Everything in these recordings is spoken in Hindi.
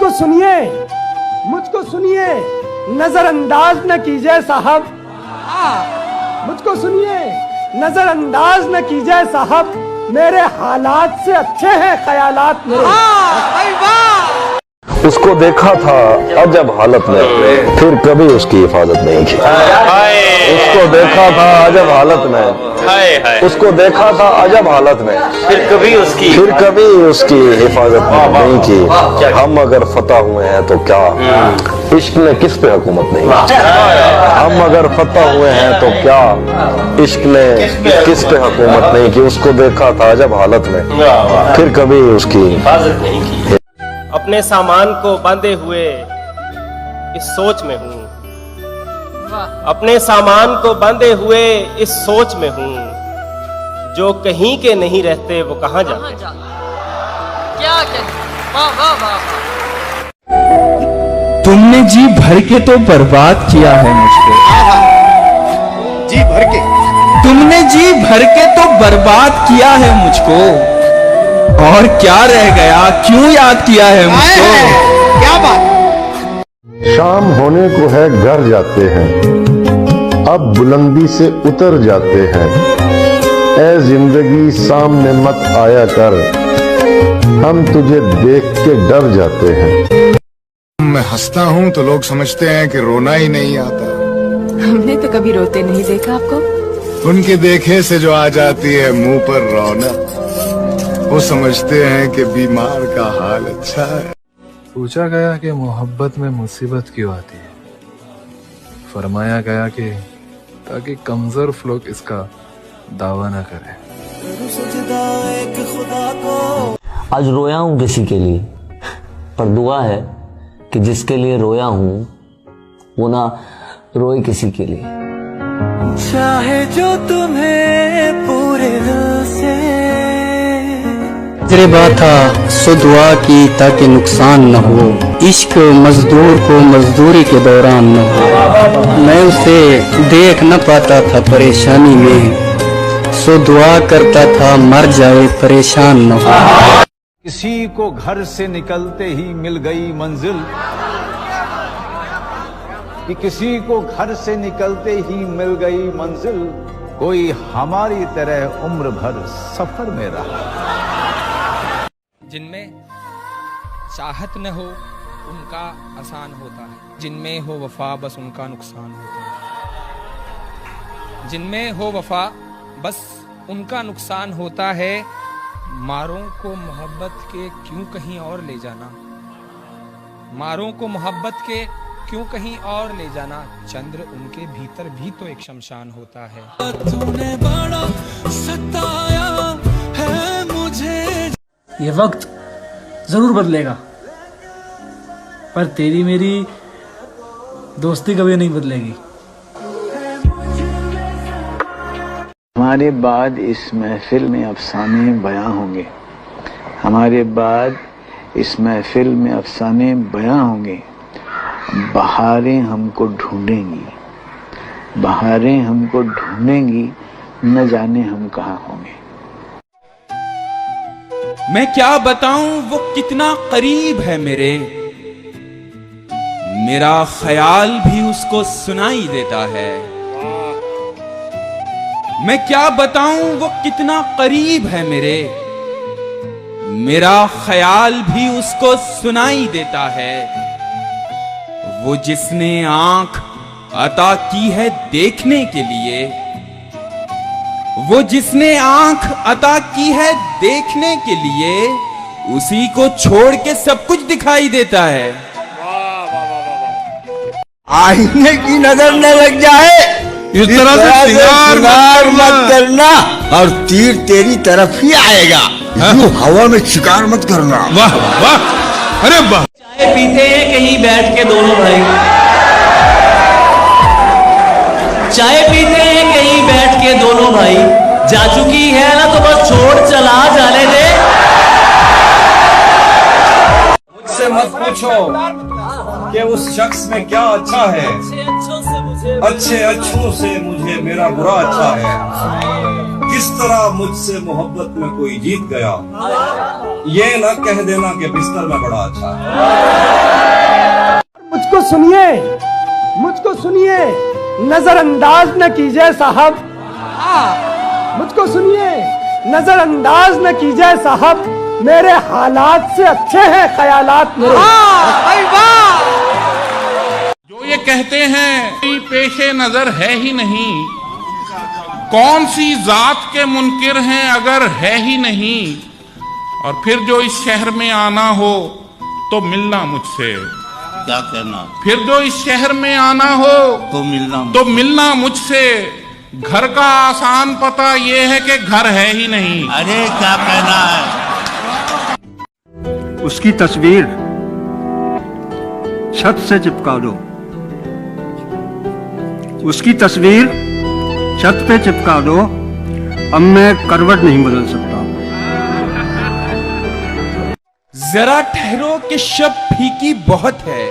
मुझको सुनिए, नजरअंदाज न कीजिए साहब, मुझको सुनिए, नजरअंदाज न कीजिए साहब, मेरे हालात से अच्छे हैं ख्यालात मेरे। उसको देखा था अजब हालत में, फिर कभी उसकी हिफाजत नहीं की। उसको देखा था अजब हालत में, उसको देखा था अजब हालत में, फिर कभी उसकी हिफाजत नहीं की। हम अगर फतह हुए हैं तो क्या, इश्क ने किस पे हुकूमत नहीं की। हम अगर फतह हुए हैं तो क्या, इश्क ने किस पे हुकूमत नहीं की। उसको देखा था अजब हालत में, फिर कभी उसकी हिफाजत नहीं की। अपने सामान को बांधे हुए इस सोच में हूँ, अपने सामान को बांधे हुए इस सोच में हूँ, जो कहीं के नहीं रहते वो कहाँ जाते। क्या वाह वाह वाह। तुमने जी भर के तो बर्बाद किया है मुझको, जी भर के तुमने जी भर के तो बर्बाद किया है मुझको, और क्या रह गया, क्यों याद किया है मुझको। क्या बात। शाम होने को है घर जाते हैं, अब बुलंदी से उतर जाते हैं। ऐ जिंदगी सामने मत आया कर, हम तुझे देख के डर जाते हैं। मैं हंसता हूँ तो लोग समझते हैं कि रोना ही नहीं आता। हमने तो कभी रोते नहीं देखा आपको। उनके देखे से जो आ जाती है मुंह पर रौनक, वो समझते हैं कि बीमार का हाल अच्छा है। पूछा गया कि मोहब्बत में मुसीबत क्यों आती है, फरमाया गया कि ताकि कमजोर लोग इसका दावा न करें। आज रोया हूँ किसी के लिए, पर दुआ है कि जिसके लिए रोया हूँ वो ना रोए किसी के लिए। चाहे जो तुम्हें पूरे दिल से तजर्बा था सो दुआ की ताकि नुकसान न हो, इश्क मजदूर को मजदूरी के दौरान न हो। मैं उसे देख न पाता था परेशानी में, सो दुआ करता था मर जाए परेशान न हो। किसी को घर से निकलते ही मिल गई मंजिल, कि किसी को घर से निकलते ही मिल गई मंजिल, कोई हमारी तरह उम्र भर सफर में रहा। जिनमें चाहत न हो उनका आसान होता है, जिनमें हो वफा बस उनका नुकसान होता है। जिनमें हो वफा बस उनका नुकसान होता है। मारों को मोहब्बत के क्यों कहीं और ले जाना, मारों को मोहब्बत के क्यों कहीं और ले जाना, चंद्र उनके भीतर भी तो एक शमशान होता है। तूने बड़ा सताया है मुझे। ये वक्त जरूर बदलेगा, पर तेरी मेरी दोस्ती कभी नहीं बदलेगी। हमारे बाद इस महफिल में अफसाने बयां होंगे, हमारे बाद इस महफिल में अफसाने बयां होंगे। बहारें हमको ढूंढेंगी, बहारें हमको ढूंढेंगी, न जाने हम कहाँ होंगे। मैं क्या बताऊं वो कितना करीब है मेरे, मेरा ख्याल भी उसको सुनाई देता है। मैं क्या बताऊं वो कितना करीब है मेरे, मेरा ख्याल भी उसको सुनाई देता है। वो जिसने आंख अता की है देखने के लिए, वो जिसने आंख अता की है देखने के लिए, उसी को छोड़ के सब कुछ दिखाई देता है। आईने की नजर न लग जाए इस तरह से शिकार मत करना, और तीर तेरी तरफ ही आएगा। यूं हवा में शिकार मत करना। वाह वाह, अरे वाह। चाय पीते हैं कहीं बैठ के दोनों भाई, चाय पीते हैं कहीं बैठ के दोनों भाई, जा चुकी है ना तो बस छोड़ चला जाने दे। मुझसे मत पूछो कि उस शख्स में क्या अच्छा है, अच्छे अच्छों से मुझे मेरा बुरा अच्छा है। किस तरह मुझसे मोहब्बत में कोई जीत गया, ये न कह देना कि बिस्तर में बड़ा अच्छा है। सुनिए, मुझको सुनिए, नजरअंदाज न कीजिए साहब, मुझको सुनिए, नजरअंदाज न कीजिए साहब, मेरे हालात से अच्छे हैं ख्यालात मेरे। जो ये कहते हैं कि पेशे नजर है ही नहीं, कौन सी जात के मुनकिर हैं अगर है ही नहीं, और फिर जो इस शहर में आना हो तो मिलना मुझसे। क्या कहना? फिर जो इस शहर में आना हो तो मिलना मुझसे। घर का आसान पता ये है कि घर है ही नहीं। अरे क्या कहना है? उसकी तस्वीर छत से चिपका दो, उसकी तस्वीर छत पे चिपका दो, अब मैं करवट नहीं बदल सकता। जरा ठहरो कि शब फीकी बहुत है,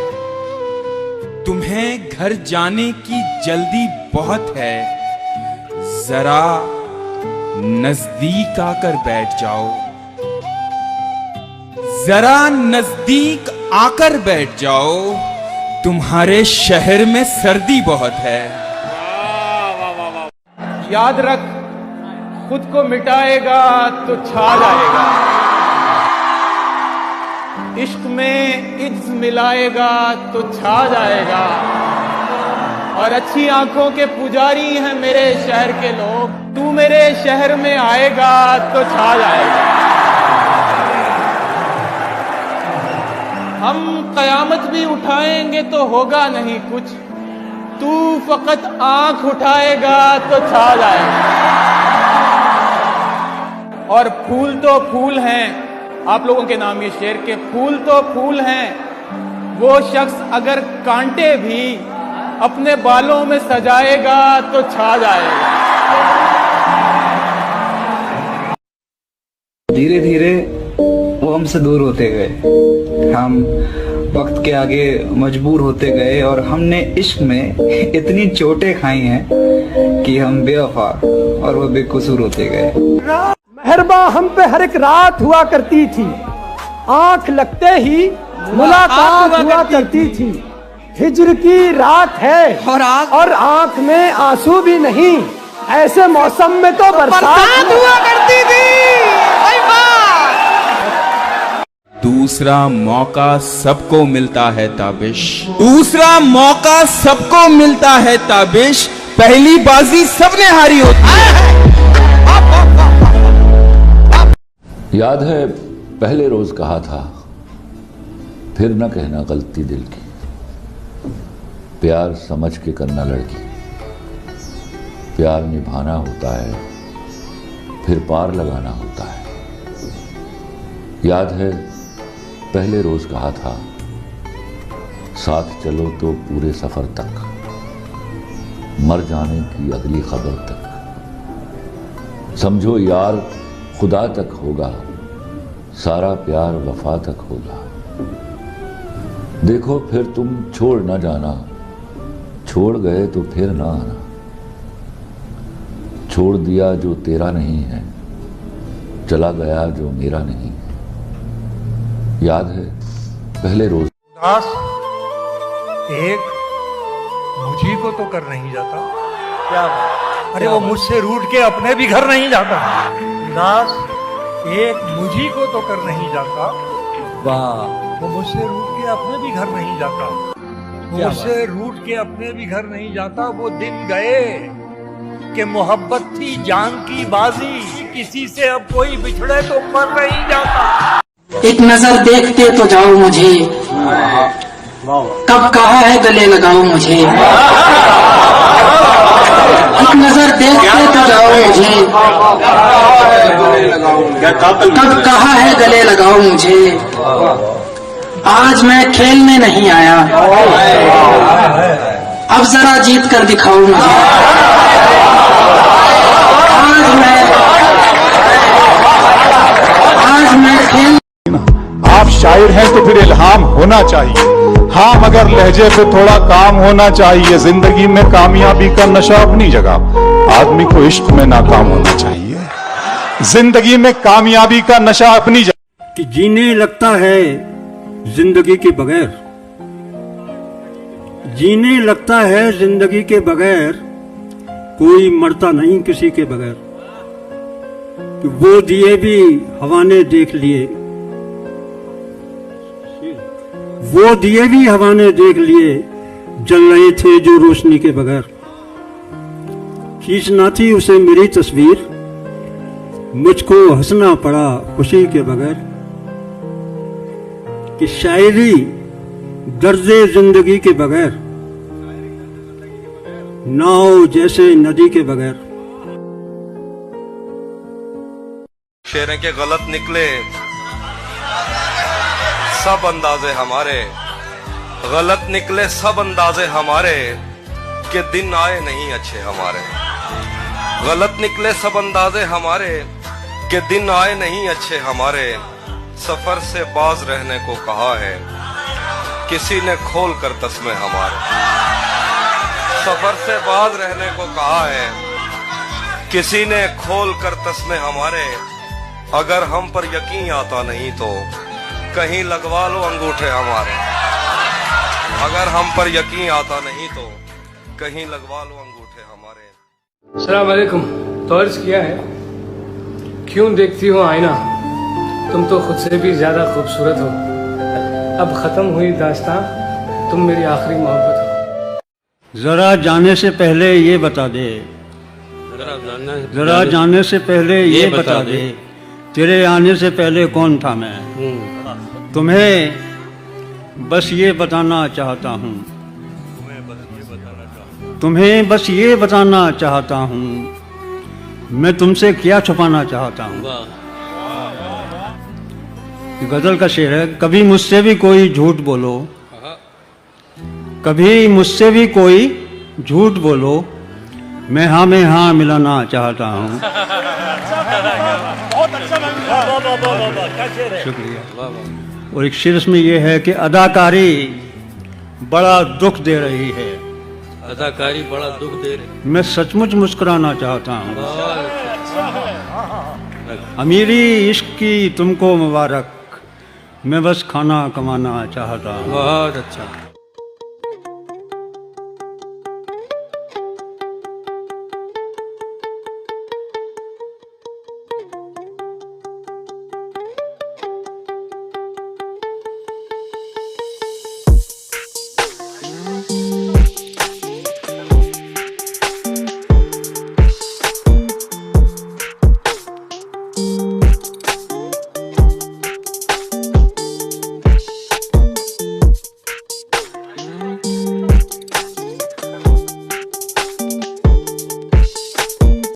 तुम्हें घर जाने की जल्दी बहुत है, जरा नजदीक आकर बैठ जाओ, जरा नजदीक आकर बैठ जाओ, तुम्हारे शहर में सर्दी बहुत है। याद रख, खुद को मिटाएगा तो छा जाएगा, इश्क में इज्ज मिलाएगा तो छा जाएगा, और अच्छी आंखों के पुजारी हैं मेरे शहर के लोग, तू मेरे शहर में आएगा तो छा जाएगा। हम कयामत भी उठाएंगे तो होगा नहीं कुछ, तू फकत आंख उठाएगा तो छा जाएगा। और फूल तो फूल हैं, आप लोगों के नाम ये शेर के फूल तो फूल हैं, वो शख्स अगर कांटे भी अपने बालों में सजाएगा तो छा जाएगा। धीरे धीरे वो हमसे दूर होते गए, हम वक्त के आगे मजबूर होते गए, और हमने इश्क में इतनी चोटें खाई हैं कि हम बेवफा और वो बेकसूर होते गए। मेहरबा हम पे हर एक रात हुआ करती थी, आंख लगते ही मुलाकात हुआ करती थी, हिज्र की रात है और आंख में आंसू भी नहीं, ऐसे मौसम में तो बरसात हुआ करती थी। दूसरा मौका सबको मिलता है ताबिश, दूसरा मौका सबको मिलता है ताबिश, पहली बाजी सबने हारी होती है। याद है पहले रोज कहा था, फिर न कहना गलती दिल की, प्यार समझ के करना लड़की, प्यार निभाना होता है फिर पार लगाना होता है। याद है पहले रोज कहा था, साथ चलो तो पूरे सफर तक, मर जाने की अगली खबर तक, समझो यार खुदा तक होगा, सारा प्यार वफा तक होगा। देखो फिर तुम छोड़ न जाना, छोड़ गए तो फिर ना आना, छोड़ दिया जो तेरा नहीं है, चला गया जो मेरा नहीं है। याद है पहले रोज उदास एक मुझी को तो कर नहीं जाता, क्या अरे वो मुझसे रूठ के अपने भी घर नहीं जाता। उदास एक मुझी को तो कर नहीं जाता, वाह वो मुझसे रूठ के अपने भी घर नहीं जाता, मुझसे रूठ के अपने भी घर नहीं जाता। वो दिन गए कि मोहब्बत थी जान की बाजी, किसी से अब कोई बिछड़े तो मर नहीं जाता। एक नजर देखते तो जाओ मुझे, कब कहा है गले लगाओ मुझे, एक नजर देखते तो जाओ मुझे, कब कहा है गले लगाओ मुझे। आज मैं खेलने नहीं आया, अब जरा जीत कर दिखाओ मुझे। आज मैं खेल आप शायर हैं तो फिर इल्हाम होना चाहिए, हाँ मगर लहजे पे थोड़ा काम होना चाहिए। जिंदगी में कामयाबी का नशा अपनी जगह, आदमी को इश्क में नाकाम होना चाहिए। जिंदगी में कामयाबी का नशा अपनी जगह। कि जीने लगता है जिंदगी के बगैर, जीने लगता है जिंदगी के बगैर, कोई मरता नहीं किसी के बगैर। वो दिए भी हवा ने देख लिए, वो दिए भी हवा ने देख लिए, जल रहे थे जो रोशनी के बगैर। खींचना थी उसे मेरी तस्वीर, मुझको हंसना पड़ा खुशी के बगैर। कि शायरी दर्जे जिंदगी के बगैर, नाव जैसे नदी के बगैर। शेर के गलत निकले सब अंदाजे हमारे, गलत निकले सब अंदाजे हमारे, कि दिन आए नहीं अच्छे हमारे। गलत निकले सब अंदाजे हमारे, कि दिन आए नहीं अच्छे हमारे। सफर से बाज रहने को कहा है, किसी ने खोल कर तस्मे हमारे। सफर से बाज रहने को कहा है, किसी ने खोल कर तस्मे हमारे। अगर हम पर यकीन आता नहीं तो कहीं लगवा लो अंगूठे हमारे। अगर हम पर यकीन आता नहीं तो कहीं लगवा लो अंगूठे हमारे। अस्सलाम वालेकुम। तो अर्ज किया है, क्यों देखती हो आईना, तुम तो खुद से भी ज्यादा खूबसूरत हो। अब खत्म हुई दास्तां, तुम मेरी आखिरी मोहब्बत हो। जरा जाने से पहले ये बता दे, जरा जाने से पहले ये बता दे, तेरे आने से पहले कौन था मैं। तुम्हें बस ये बताना चाहता हूँ, तुम्हें बस ये बताना चाहता हूँ, मैं तुमसे क्या छुपाना चाहता हूँ। गजल का शेर है, कभी मुझसे भी कोई झूठ बोलो, कभी मुझसे भी कोई झूठ बोलो, मैं हाँ में हाँ मिलाना चाहता हूँ। शुक्रिया। और एक शेर इसमें यह है कि अदाकारी बड़ा दुख दे रही है, अदाकारी बड़ा दुख दे रही। मैं सचमुच मुस्कुराना चाहता हूँ। अमीरी इश्क की तुमको मुबारक, मैं बस खाना कमाना चाहता हूँ। बहुत अच्छा।